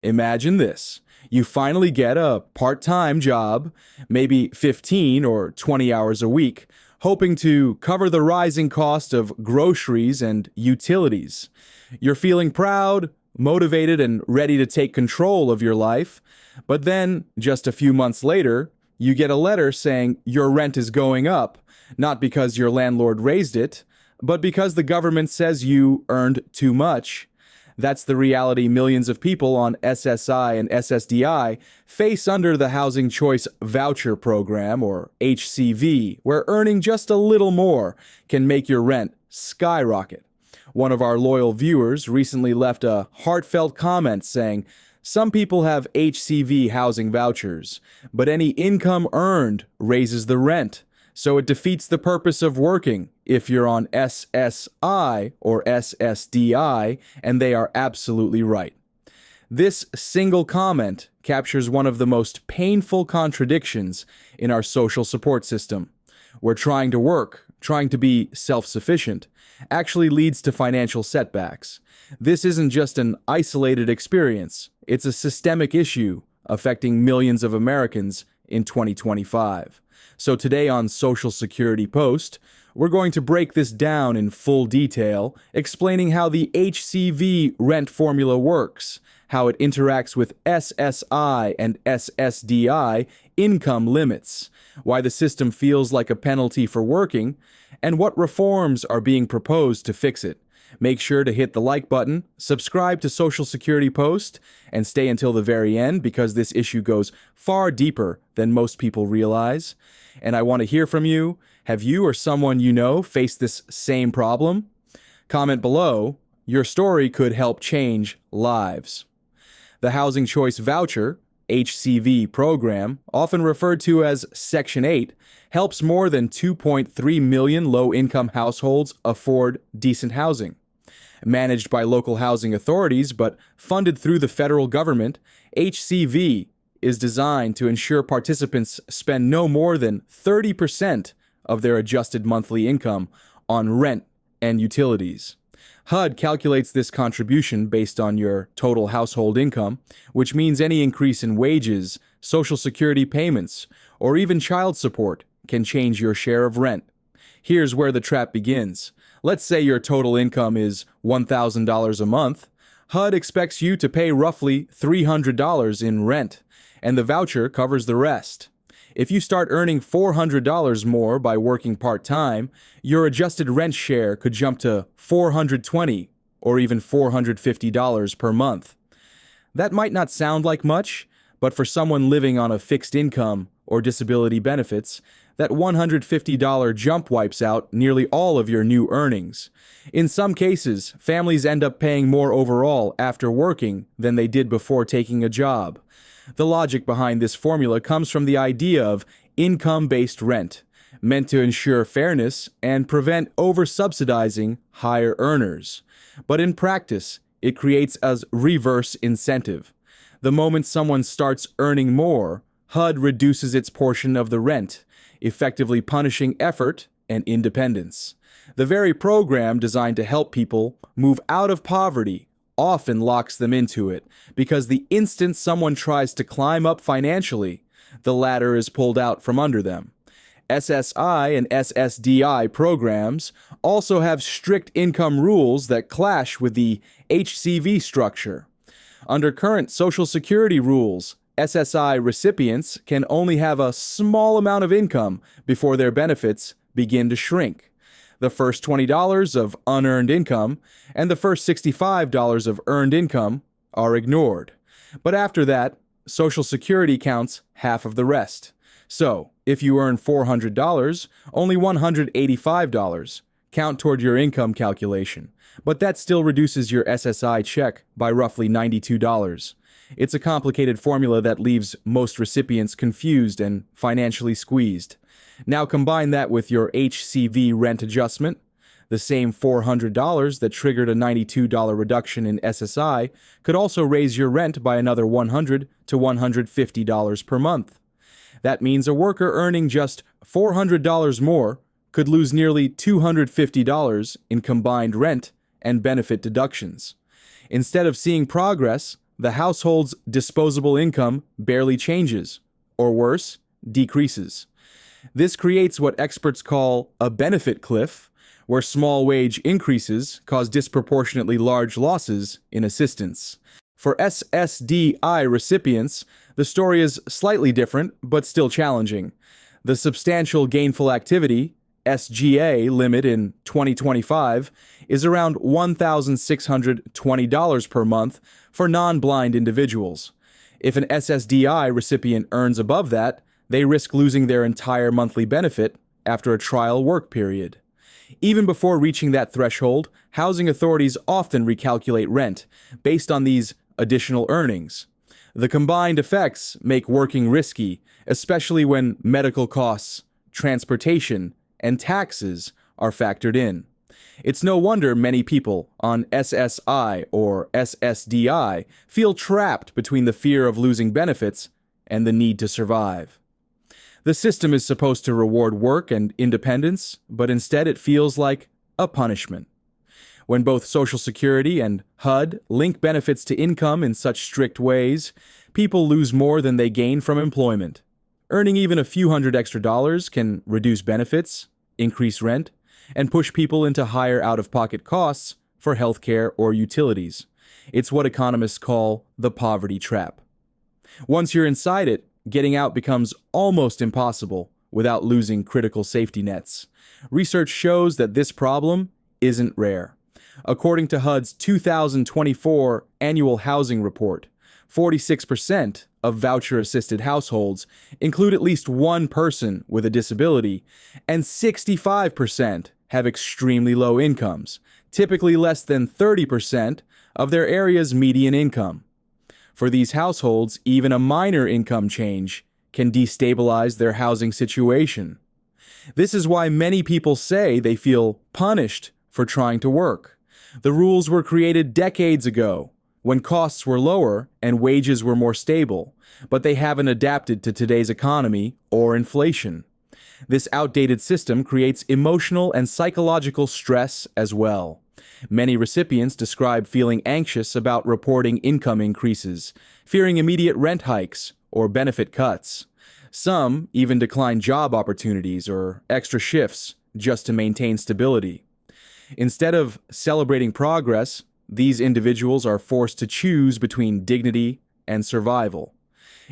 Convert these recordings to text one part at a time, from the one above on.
Imagine this. You finally get a part-time job, maybe 15 or 20 hours a week, hoping to cover the rising cost of groceries and utilities. You're feeling proud, motivated, and ready to take control of your life. But then, just a few months later, you get a letter saying your rent is going up, not because your landlord raised it, but because the government says you earned too much. That's the reality millions of people on SSI and SSDI face under the Housing Choice Voucher program, or HCV, where earning just a little more can make your rent skyrocket. One of our loyal viewers recently left a heartfelt comment saying, "Some people have HCV housing vouchers, but any income earned raises the rent. So it defeats the purpose of working if you're on SSI or SSDI, and they are absolutely right." This single comment captures one of the most painful contradictions in our social support system. Where trying to work, trying to be self-sufficient, actually leads to financial setbacks. This isn't just an isolated experience, it's a systemic issue affecting millions of Americans in 2025. So today on Social Security Post, we're going to break this down in full detail, explaining how the HCV rent formula works, how it interacts with SSI and SSDI income limits, why the system feels like a penalty for working, and what reforms are being proposed to fix it. Make sure to hit the like button, subscribe to Social Security Post, and stay until the very end because this issue goes far deeper than most people realize. And I want to hear from you. Have you or someone you know faced this same problem? Comment below. Your story could help change lives. The Housing Choice Voucher, HCV program, often referred to as Section 8, helps more than 2.3 million low-income households afford decent housing. Managed by local housing authorities but funded through the federal government, HCV is designed to ensure participants spend no more than 30% of their adjusted monthly income on rent and utilities. HUD calculates this contribution based on your total household income, which means any increase in wages, Social Security payments, or even child support can change your share of rent. Here's where the trap begins. Let's say your total income is $1,000 a month. HUD expects you to pay roughly $300 in rent, and the voucher covers the rest. If you start earning $400 more by working part-time, your adjusted rent share could jump to $420 or even $450 per month. That might not sound like much, but for someone living on a fixed income or disability benefits, that $150 jump wipes out nearly all of your new earnings. In some cases, families end up paying more overall after working than they did before taking a job. The logic behind this formula comes from the idea of income-based rent, meant to ensure fairness and prevent over-subsidizing higher earners. But in practice, it creates a reverse incentive. The moment someone starts earning more, HUD reduces its portion of the rent, effectively punishing effort and independence. The very program designed to help people move out of poverty often locks them into it, because the instant someone tries to climb up financially, the ladder is pulled out from under them. SSI and SSDI programs also have strict income rules that clash with the HCV structure. Under current Social Security rules, SSI recipients can only have a small amount of income before their benefits begin to shrink. The first $20 of unearned income and the first $65 of earned income are ignored. But after that, Social Security counts half of the rest. So, if you earn $400, only $185 count toward your income calculation. But that still reduces your SSI check by roughly $92. It's a complicated formula that leaves most recipients confused and financially squeezed. Now combine that with your HCV rent adjustment. The same $400 that triggered a $92 reduction in SSI could also raise your rent by another $100 to $150 per month. That means a worker earning just $400 more could lose nearly $250 in combined rent and benefit deductions. Instead of seeing progress, the household's disposable income barely changes, or worse, decreases. This creates what experts call a benefit cliff, where small wage increases cause disproportionately large losses in assistance. For SSDI recipients, the story is slightly different, but still challenging. The substantial gainful activity SGA limit in 2025 is around $1,620 per month for non-blind individuals. If an SSDI recipient earns above that, they risk losing their entire monthly benefit after a trial work period. Even before reaching that threshold, housing authorities often recalculate rent based on these additional earnings. The combined effects make working risky, especially when medical costs, transportation, and taxes are factored in. It's no wonder many people on SSI or SSDI feel trapped between the fear of losing benefits and the need to survive. The system is supposed to reward work and independence, but instead it feels like a punishment. When both Social Security and HUD link benefits to income in such strict ways, people lose more than they gain from employment. Earning even a few hundred extra dollars can reduce benefits, increase rent, and push people into higher out-of-pocket costs for healthcare or utilities. It's what economists call the poverty trap. Once you're inside it, getting out becomes almost impossible without losing critical safety nets. Research shows that this problem isn't rare. According to HUD's 2024 annual housing report, 46% of voucher-assisted households include at least one person with a disability, and 65% have extremely low incomes, typically less than 30% of their area's median income. For these households, even a minor income change can destabilize their housing situation. This is why many people say they feel punished for trying to work. The rules were created decades ago, when costs were lower and wages were more stable, but they haven't adapted to today's economy or inflation. This outdated system creates emotional and psychological stress as well. Many recipients describe feeling anxious about reporting income increases, fearing immediate rent hikes or benefit cuts. Some even decline job opportunities or extra shifts just to maintain stability. Instead of celebrating progress, these individuals are forced to choose between dignity and survival.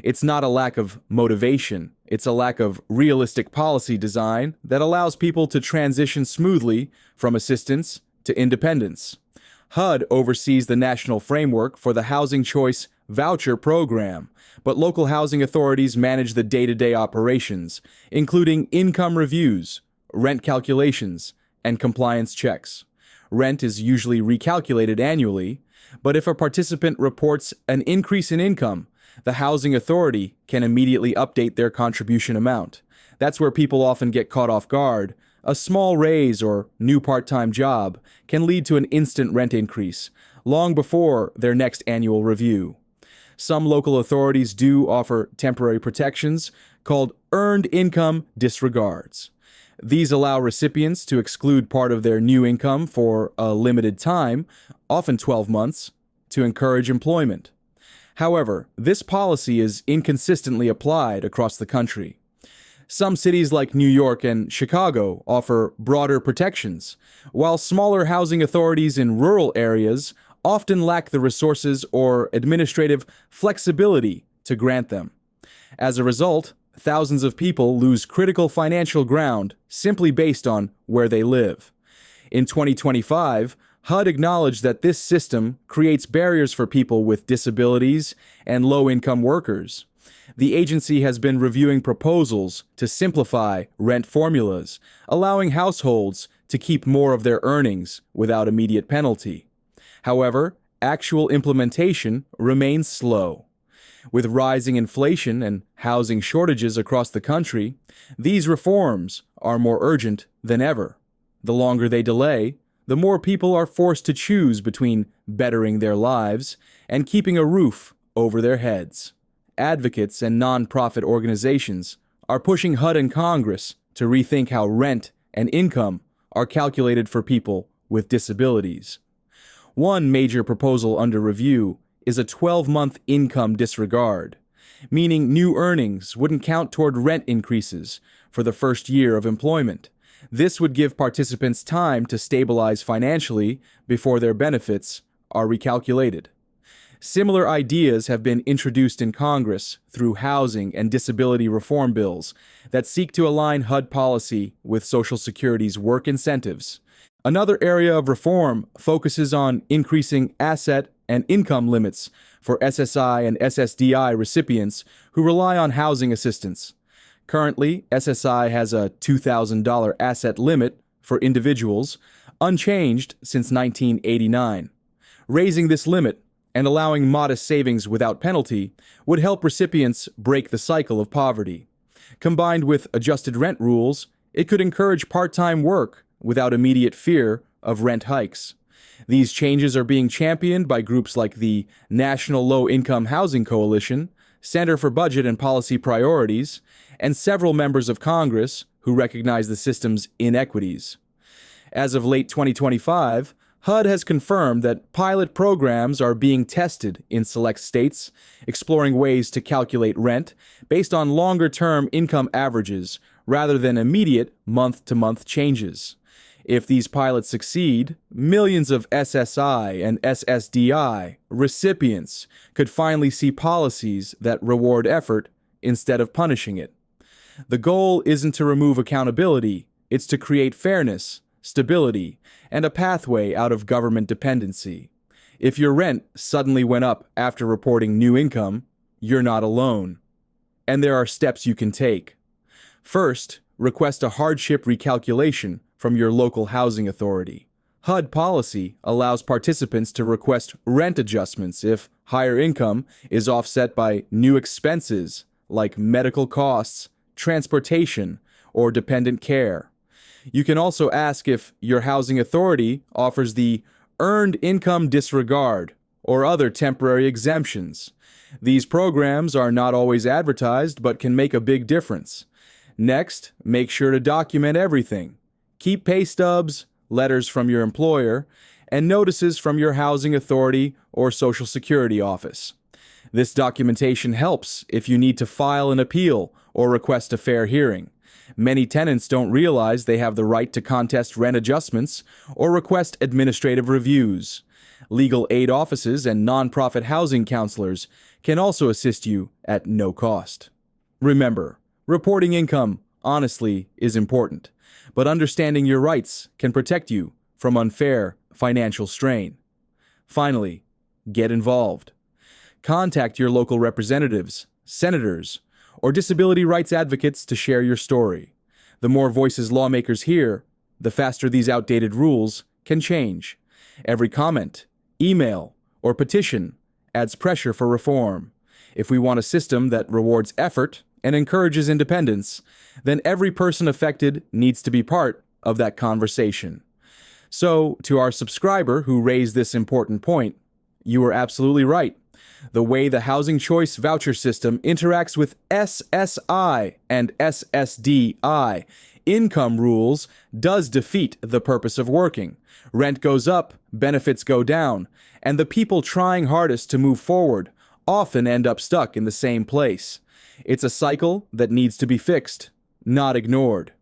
It's not a lack of motivation, it's a lack of realistic policy design that allows people to transition smoothly from assistance to independence. HUD oversees the national framework for the Housing Choice Voucher program, but local housing authorities manage the day-to-day operations, including income reviews, rent calculations, and compliance checks. Rent is usually recalculated annually, but if a participant reports an increase in income, the housing authority can immediately update their contribution amount. That's where people often get caught off guard. A small raise or new part-time job can lead to an instant rent increase, long before their next annual review. Some local authorities do offer temporary protections called earned income disregards. These allow recipients to exclude part of their new income for a limited time, often 12 months, to encourage employment. However, this policy is inconsistently applied across the country. Some cities like New York and Chicago offer broader protections, while smaller housing authorities in rural areas often lack the resources or administrative flexibility to grant them. As a result, thousands of people lose critical financial ground simply based on where they live. In 2025, HUD acknowledged that this system creates barriers for people with disabilities and low-income workers. The agency has been reviewing proposals to simplify rent formulas, allowing households to keep more of their earnings without immediate penalty. However, actual implementation remains slow. With rising inflation and housing shortages across the country, these reforms are more urgent than ever. The longer they delay, the more people are forced to choose between bettering their lives and keeping a roof over their heads. Advocates and nonprofit organizations are pushing HUD and Congress to rethink how rent and income are calculated for people with disabilities. One major proposal under review is a 12-month income disregard, meaning new earnings wouldn't count toward rent increases for the first year of employment. This would give participants time to stabilize financially before their benefits are recalculated. Similar ideas have been introduced in Congress through housing and disability reform bills that seek to align HUD policy with Social Security's work incentives. Another area of reform focuses on increasing asset and income limits for SSI and SSDI recipients who rely on housing assistance. Currently, SSI has a $2,000 asset limit for individuals, unchanged since 1989. Raising this limit and allowing modest savings without penalty would help recipients break the cycle of poverty. Combined with adjusted rent rules, it could encourage part-time work without immediate fear of rent hikes. These changes are being championed by groups like the National Low-Income Housing Coalition, Center for Budget and Policy Priorities, and several members of Congress who recognize the system's inequities. As of late 2025, HUD has confirmed that pilot programs are being tested in select states, exploring ways to calculate rent based on longer-term income averages rather than immediate month-to-month changes. If these pilots succeed, millions of SSI and SSDI recipients could finally see policies that reward effort instead of punishing it. The goal isn't to remove accountability, it's to create fairness, stability, and a pathway out of government dependency. If your rent suddenly went up after reporting new income, you're not alone. And there are steps you can take. First, request a hardship recalculation from your local housing authority. HUD policy allows participants to request rent adjustments if higher income is offset by new expenses like medical costs, transportation, or dependent care. You can also ask if your housing authority offers the Earned Income Disregard or other temporary exemptions. These programs are not always advertised but can make a big difference. Next, make sure to document everything. Keep pay stubs, letters from your employer, and notices from your housing authority or Social Security office. This documentation helps if you need to file an appeal or request a fair hearing. Many tenants don't realize they have the right to contest rent adjustments or request administrative reviews. Legal aid offices and nonprofit housing counselors can also assist you at no cost. Remember, reporting income honestly is important, but understanding your rights can protect you from unfair financial strain. Finally, get involved. Contact your local representatives, senators, or disability rights advocates to share your story. The more voices lawmakers hear, the faster these outdated rules can change. Every comment, email, or petition adds pressure for reform. If we want a system that rewards effort and encourages independence, then every person affected needs to be part of that conversation. So, to our subscriber who raised this important point, you are absolutely right. The way the Housing Choice Voucher system interacts with SSI and SSDI income rules does defeat the purpose of working. Rent goes up, benefits go down, and the people trying hardest to move forward often end up stuck in the same place. It's a cycle that needs to be fixed, not ignored.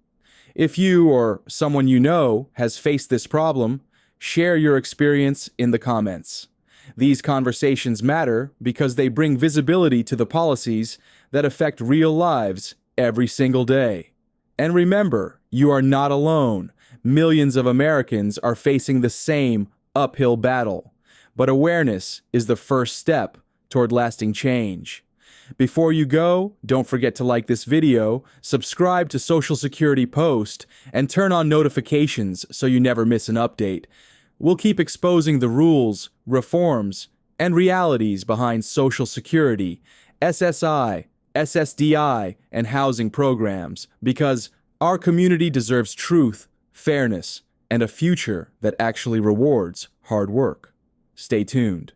If you or someone you know has faced this problem, share your experience in the comments. These conversations matter because they bring visibility to the policies that affect real lives every single day. And remember, you are not alone. Millions of Americans are facing the same uphill battle. But awareness is the first step toward lasting change. Before you go, don't forget to like this video, subscribe to Social Security Post, and turn on notifications so you never miss an update. We'll keep exposing the rules, reforms, and realities behind Social Security, SSI, SSDI, and housing programs because our community deserves truth, fairness, and a future that actually rewards hard work. Stay tuned.